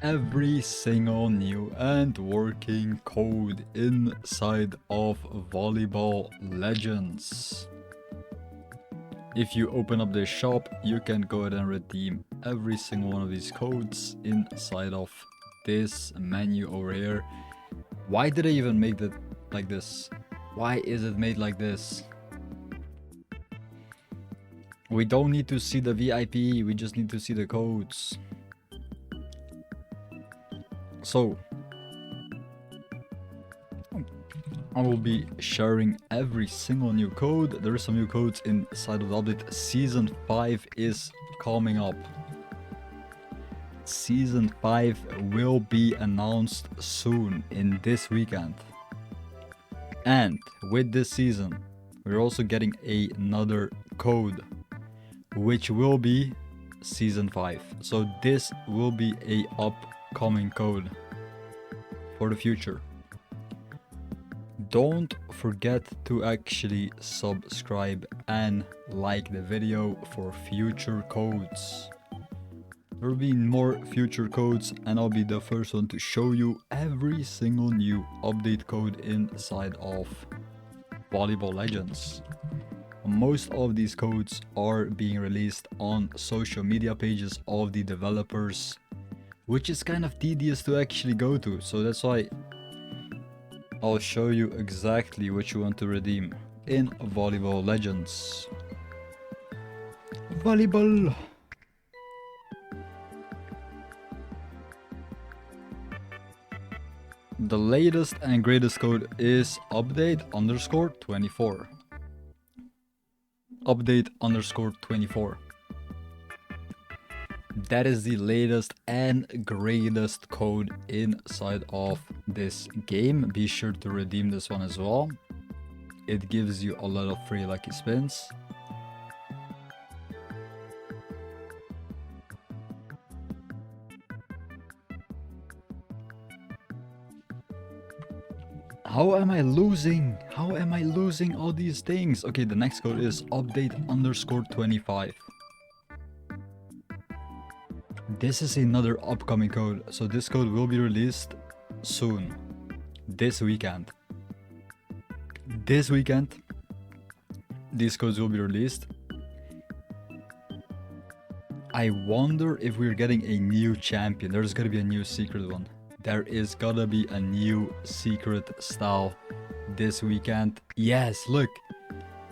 every single new and working code inside of Volleyball Legends. If you open up the shop, you can go ahead and redeem every single one of these codes inside of this menu over here. Why did I even make that like this? Why is it made like this? We don't need to see the VIP, we just need to see the codes. So, I will be sharing every single new code. There are some new codes inside of the update. Season 5 is coming up. Season 5 will be announced soon in this weekend. And with this season, we're also getting another code, which will be Season 5. So this will be a upcoming code for the future. Don't forget to actually subscribe and like the video for future codes. There will be more future codes and I'll be the first one to show you every single new update code inside of Volleyball Legends. Most of these codes are being released on social media pages of the developers, which is kind of tedious to actually go to, so that's why I'll show you exactly what you want to redeem in Volleyball Legends. Volleyball! The latest and greatest code is update_24. Update_24. That is the latest and greatest code inside of this game. Be sure to redeem this one as well. It gives you a lot of free lucky spins. How am I losing? How am I losing all these things? Okay, the next code is update_25. This is another upcoming code, so this code will be released soon, this weekend. This weekend, these codes will be released. I wonder if we're getting a new champion. There's gonna be a new secret one. There is gonna be a new secret style this weekend. Yes, look.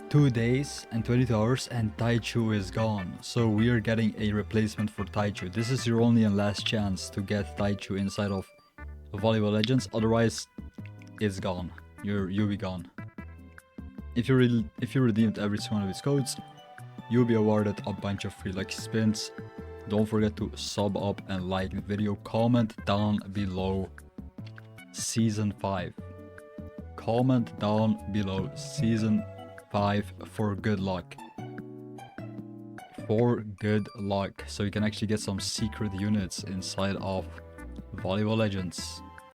2 days and 22 hours and Haikyuu is gone. So we are getting a replacement for Haikyuu. This is your only and last chance to get Haikyuu inside of Volleyball Legends. Otherwise, it's gone. You'll be gone. If you redeemed every single one of these codes, you'll be awarded a bunch of free lucky spins. Don't forget to sub up and like the video. Comment down below Season 5. Comment down below Season 5 for good luck. For good luck. So you can actually get some secret units inside of Volleyball Legends.